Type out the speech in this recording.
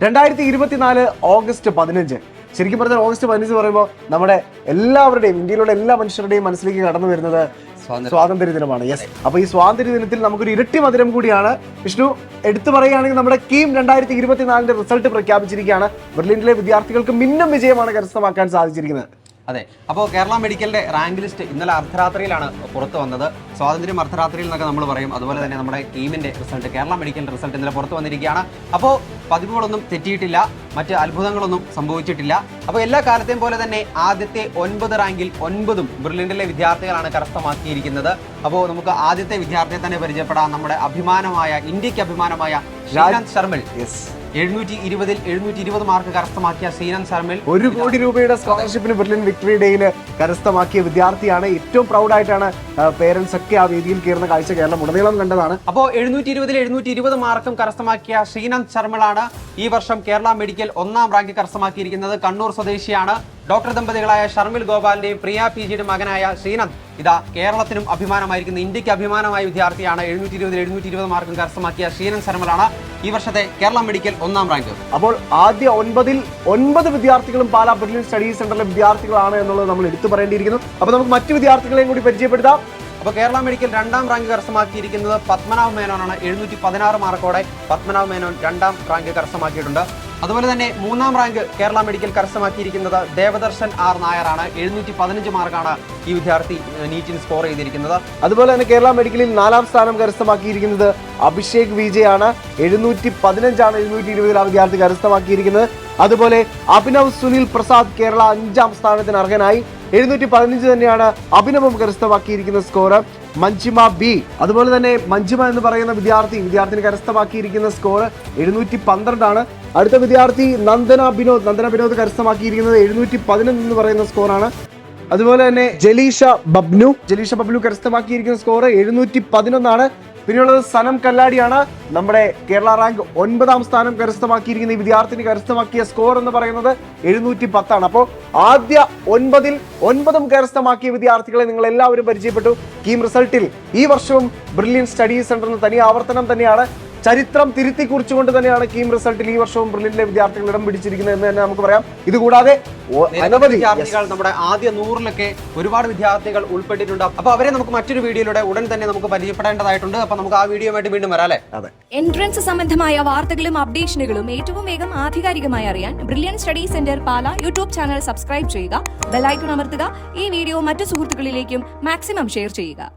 2024 August 15. ശരിക്കും പറഞ്ഞാൽ August 15 പറയുമ്പോൾ നമ്മുടെ എല്ലാവരുടെയും ഇന്ത്യയിലുള്ള എല്ലാ മനുഷ്യരുടെയും മനസ്സിലേക്ക് കടന്നു വരുന്നത് സ്വാതന്ത്ര്യ ദിനമാണ്. യെസ്, അപ്പൊ ഈ സ്വാതന്ത്ര്യ ദിനത്തിൽ നമുക്കൊരു ഇരട്ടി മധുരം കൂടിയാണ്. വിഷ്ണു, എടുത്തു പറയുകയാണെങ്കിൽ നമ്മുടെ കീം 2024 റിസൾട്ട് പ്രഖ്യാപിച്ചിരിക്കുകയാണ്. ബെർലിനിലെ വിദ്യാർത്ഥികൾക്ക് മിന്നും വിജയമാണ് കരസ്ഥമാക്കാൻ സാധിച്ചിരിക്കുന്നത്. അതെ, അപ്പോൾ കേരള മെഡിക്കലിന്റെ റാങ്ക് ലിസ്റ്റ് ഇന്നലെ അർദ്ധരാത്രിയിലാണ് പുറത്തു വന്നത്. സ്വാതന്ത്ര്യം അർദ്ധരാത്രിയിൽ എന്നൊക്കെ നമ്മൾ പറയും. അതുപോലെ തന്നെ നമ്മുടെ കീമിന്റെ റിസൾട്ട്, കേരള മെഡിക്കലിന്റെ റിസൾട്ട് ഇന്നലെ പുറത്തു വന്നിരിക്കുകയാണ്. അപ്പോൾ പതിവുകളൊന്നും തെറ്റിയിട്ടില്ല, മറ്റ് അത്ഭുതങ്ങളൊന്നും സംഭവിച്ചിട്ടില്ല. അപ്പോൾ എല്ലാ കാലത്തെയും പോലെ തന്നെ ആദ്യത്തെ 9 റാങ്കിൽ 9 ബെർലിനിലെ വിദ്യാർത്ഥികളാണ് കരസ്ഥമാക്കിയിരിക്കുന്നത്. അപ്പോൾ നമുക്ക് ആദ്യത്തെ വിദ്യാർത്ഥിയെ തന്നെ പരിചയപ്പെടാം. നമ്മുടെ അഭിമാനമായ, ഇന്ത്യക്ക് അഭിമാനമായ ശ്രീനാന്ത് ശർമിൽ. 720 മാർക്ക് കരസ്ഥമാക്കിയ ശ്രീനാന്ത് ശർമിൽ 1 കോടി രൂപയുടെ സ്കോളർഷിപ്പിന് ബെർലിൻ വിക്ടറി ഡേയിൽ കരസ്ഥമാക്കിയ വിദ്യാർത്ഥിയാണ്. ഏറ്റവും പ്രൗഡായിട്ടാണ് പേരൻസ് ഒക്കെ ആ വേദിയിൽ കയറുന്ന കാഴ്ച കേരളം ഉടനീളം കണ്ടതാണ്. അപ്പോൾ 720 മാർക്കും കരസ്ഥമാക്കിയ ശ്രീനാന്ത് ശർമിളാണ് ഈ വർഷം കേരള മെഡിക്കൽ 1ാം റാങ്ക് കരസ്ഥമാക്കിയിരിക്കുന്നത്. കണ്ണൂർ സ്വദേശിയാണ്. ഡോക്ടർ ദമ്പതികളായ ഷർമിൽ ഗോപാലിന്റെയും പ്രിയ PGയുടെ മകനായ ശ്രീനാന്ത് ഇതാ കേരളത്തിനും അഭിമാനമായിരിക്കുന്ന, ഇന്ത്യക്ക് അഭിമാനമായ വിദ്യാർത്ഥിയാണ്. 720 മാർക്കും കരസ്ഥമാക്കിയ ശ്രീനാന്ത് ശർമിളാണ് ഈ വർഷത്തെ കേരള മെഡിക്കൽ 1ാം റാങ്ക്. അപ്പോൾ ആദ്യ 9 വിദ്യാർത്ഥികളും പാലാ ബെർലിൻ സ്റ്റഡി സെന്ററിലെ വിദ്യാർത്ഥികളാണ് എന്നുള്ളത് നമ്മൾ എടുത്തു പറയേണ്ടിയിരിക്കുന്നു. അപ്പോൾ നമുക്ക് മറ്റു വിദ്യാർത്ഥികളെയും കൂടി പരിചയപ്പെടുത്താം. അപ്പോൾ കേരള മെഡിക്കൽ 2ാം റാങ്ക് കരസ്ഥമാക്കിയിരിക്കുന്നത് പത്മനാഭ മേനോനാണ്. 716 മാർക്കോടെ പത്മനാഭ മേനോൻ 2ാം റാങ്ക് കരസ്ഥമാക്കിയിട്ടുണ്ട്. അതുപോലെ തന്നെ 3ാം റാങ്ക് കേരള മെഡിക്കൽ കരസ്ഥമാക്കിയിരിക്കുന്നത് ദേവദർശൻ R നായരാണ്. 715 മാർക്കാണ് ഈ വിദ്യാർത്ഥി നീറ്റിന് സ്കോർ ചെയ്തിരിക്കുന്നത്. അതുപോലെ തന്നെ കേരള മെഡിക്കലിൽ 4ാം സ്ഥാനം കരസ്ഥമാക്കിയിരിക്കുന്നത് അഭിഷേക് വിജയാണ്. 715 720 ആ വിദ്യാർത്ഥി കരസ്ഥമാക്കിയിരിക്കുന്നത്. അതുപോലെ അഭിനവ് സുനിൽ പ്രസാദ് കേരള 5ാം സ്ഥാനത്തിന് അർഹനായി. 715 തന്നെയാണ് അഭിനവും കരസ്ഥമാക്കിയിരിക്കുന്ന സ്കോർ. മഞ്ജിമ B, അതുപോലെ തന്നെ മഞ്ജിമ എന്ന് പറയുന്ന വിദ്യാർത്ഥിനി കരസ്ഥമാക്കിയിരിക്കുന്ന സ്കോർ 712 ആണ്. അടുത്ത വിദ്യാർത്ഥി നന്ദന ബിനോദ് കരസ്ഥമാക്കിയിരിക്കുന്നത് 711 എന്ന് പറയുന്ന സ്കോറാണ്. അതുപോലെ തന്നെ ജലീഷ ബബ്ലു കരസ്ഥമാക്കിയിരിക്കുന്ന സ്കോർ 711 ആണ്. പിന്നെയുള്ളത് സനം കല്ലാടിയാണ്. നമ്മുടെ കേരള റാങ്ക് 9ാം സ്ഥാനം കരസ്ഥമാക്കിയിരിക്കുന്ന ഈ വിദ്യാർത്ഥിനി കരസ്ഥമാക്കിയ സ്കോർ എന്ന് പറയുന്നത് 710 ആണ്. അപ്പോൾ ആദ്യ 9 കരസ്ഥമാക്കിയ വിദ്യാർത്ഥികളെ നിങ്ങൾ എല്ലാവരും പരിചയപ്പെട്ടു. കീം റിസൾട്ടിൽ ഈ വർഷവും ബെർലിൻ സ്റ്റഡി സെന്ററിന് തനി ആവർത്തനം തന്നെയാണ്. ചരിത്രം തിരുത്തി കുറിച്ചുകൊണ്ട് തന്നെയാണ് കീം റിസൾട്ടിൽ ഈ വർഷവും ബെർലിനിലെ വിദ്യാർത്ഥികൾ ഇടം പിടിച്ചിരിക്കുന്നത് എന്ന് തന്നെ നമുക്ക് പറയാം. ഇതുകൂടാതെ അനവധി വിദ്യാർത്ഥികൾ, നമ്മുടെ ആദ്യ 100-ലൊക്കെ ഒരുപാട് വിദ്യാർത്ഥികൾ ഉൾപ്പെട്ടിട്ടുണ്ട്. അപ്പൊ അവരെ നമുക്ക് മറ്റൊരു വീഡിയോയിലൂടെ ഉടൻ തന്നെ നമുക്ക് പരിചയപ്പെടേണ്ടതായിട്ടുണ്ട്. അപ്പൊ നമുക്ക് ആ വീഡിയോയുമായിട്ട് വീണ്ടും വരാം അല്ലേ? അതെ. എൻട്രൻസ് സംബന്ധമായ വാർത്തകളും അപ്ഡേഷനുകളും ഏറ്റവും വേഗം ആധികാരികമായി അറിയാൻ ബ്രില്യൻ സ്റ്റഡി സെന്റർ പാല യൂട്യൂബ് ചാനൽ സബ്സ്ക്രൈബ് ചെയ്യുക, ബെൽ ഐക്കൺ അമർത്തുക, ഈ വീഡിയോ മറ്റു സുഹൃത്തുക്കളിലേക്കും മാക്സിമം ഷെയർ ചെയ്യുക.